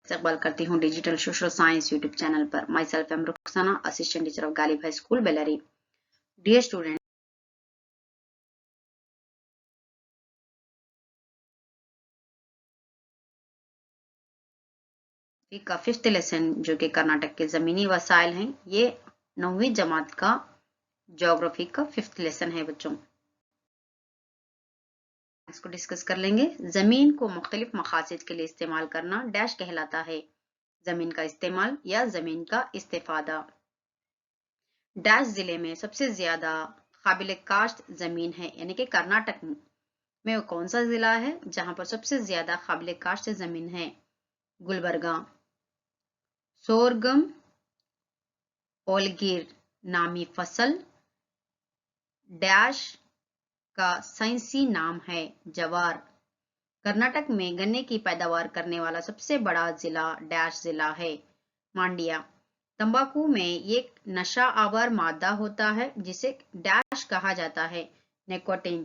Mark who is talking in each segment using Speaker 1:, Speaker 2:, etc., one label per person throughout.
Speaker 1: इस्तकबाल करती हूँ digital social science YouTube channel पर। Myself am Rukhsana, assistant teacher of Ghalib high school Bellary. Dear student, का फिफ्थ लेसन जो कि कर्नाटक के जमीनी वसाइल हैं, ये 9वीं जमात का ज्योग्राफी का फिफ्थ लेसन है बच्चों। इसको डिस्कस कर लेंगे। जमीन को मुख्तलिफ मकासद के लिए इस्तेमाल करना डैश कहलाता है। जमीन का इस्तेमाल या जमीन का इस्तेफादा। डैश जिले में सबसे ज्यादा काबिल काश्त जमीन है, यानी कि कर्नाटक में वो कौन सा जिला है जहां पर सबसे ज्यादा काबिल काश्त जमीन है? गुलबर्गा। सोरगम ओलगिर नामी फसल डैश का साइंसी नाम है जवार। कर्नाटक में गन्ने की पैदावार करने वाला सबसे बड़ा जिला डैश जिला है, मांड्या। तंबाकू में एक नशा आवर मादा होता है जिसे डैश कहा जाता है, निकोटीन।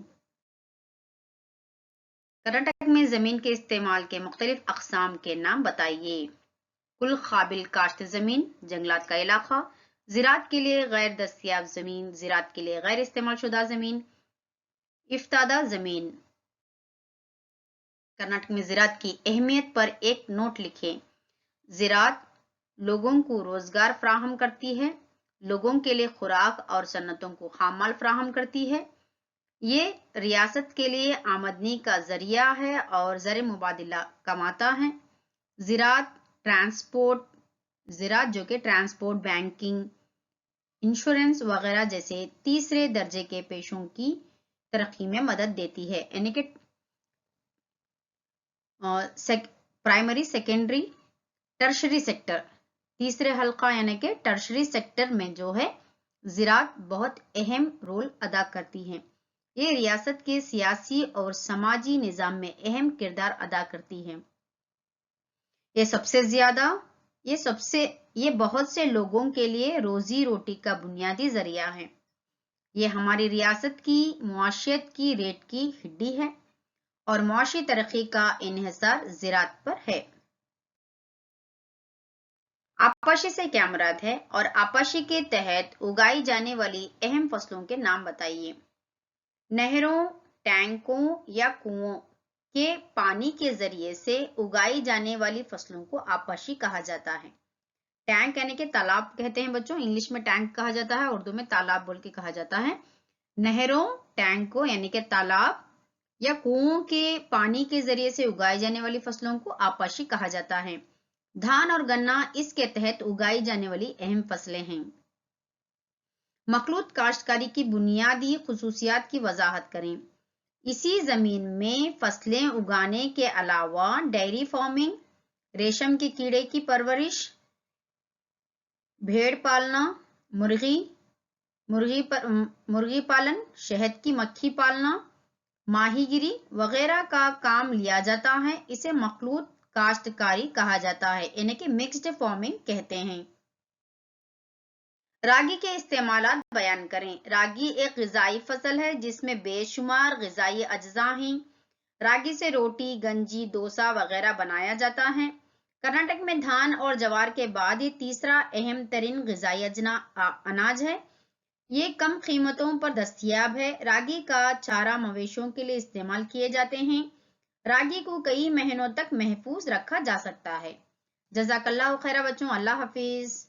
Speaker 1: कर्नाटक में जमीन के इस्तेमाल के मुख्तलिफ अक़साम के नाम बताइए। कुल काबिल काश्त जमीन, जंगलात का इलाका, ज़राअत के लिए गैर दस्तियाब जमीन, ज़राअत के लिए गैर इस्तेमाल शुदा जमीन, इफ्तादा जमीन। कर्नाटक में ज़राअत की अहमियत पर एक नोट लिखें। ज़राअत लोगों को रोजगार फराहम करती है, लोगों के लिए खुराक और सन्नतों को खाम माल फराहम करती है। ये रियासत के लिए आमदनी का जरिया है और ज़र मुबादिला कमाता है। ज़राअत ट्रांसपोर्ट, ज़राअत जो कि ट्रांसपोर्ट, बैंकिंग, इंश्योरेंस वगैरह जैसे तीसरे दर्जे के पेशों की तरक्की में मदद देती है, यानी कि प्राइमरी, सेकेंडरी, टर्शरी सेक्टर, तीसरे हल्का यानी कि टर्शरी सेक्टर में जो है ज़राअत बहुत अहम रोल अदा करती है। ये रियासत के सियासी और समाजी निज़ाम में अहम किरदार अदा करती है। ये बहुत से लोगों के लिए रोजी रोटी का बुनियादी जरिया है। ये हमारी रियासत की मुआशियत की रेट की हड्डी है और मुआशी तरक्की का इन्हिसार ज़राअत पर है। आपाशी से क्या मुराद है और आपाशी के तहत उगाई जाने वाली अहम फसलों के नाम बताइए। नहरों, टैंकों या कुओं के पानी के जरिए से उगाई जाने वाली फसलों को आपाशी कहा जाता है। टैंक यानी कि तालाब कहते हैं बच्चों, इंग्लिश में टैंक कहा जाता है, उर्दू में तालाब बोल के कहा जाता है। नहरों, टैंकों यानी कि तालाब या कुओं के पानी के जरिए से उगाई जाने वाली फसलों को आपाशी कहा जाता है। धान और गन्ना इसके तहत उगाई जाने वाली अहम फसलें हैं। मखलूत काश्तकारी की बुनियादी खुसूसियात की वजाहत करें। इसी जमीन में फसलें उगाने के अलावा डेयरी फार्मिंग, रेशम के कीड़े की परवरिश, भेड़ पालना, मुर्गी पालन, शहद की मक्खी पालना, माहीगिरी वगैरह का काम लिया जाता है। इसे मखलूत काश्तकारी कहा जाता है, यानी कि मिक्स्ड फार्मिंग कहते हैं। रागी के इस्तेमालात बयान करें। रागी एक ग़िज़ाई फसल है जिसमें बेशुमार ग़िज़ाई अज्जा हैं। रागी से रोटी, गंजी, डोसा वगैरह बनाया जाता है। कर्नाटक में धान और जवार के बाद ये तीसरा अहम तरीन ग़िज़ाई अनाज है। ये कम कीमतों पर दस्तयाब है। रागी का चारा मवेशियों के लिए इस्तेमाल किए जाते हैं। रागी को कई महीनों तक महफूज रखा जा सकता है। जज़ाकल्लाहु खैरा बच्चों, अल्लाह हाफिज।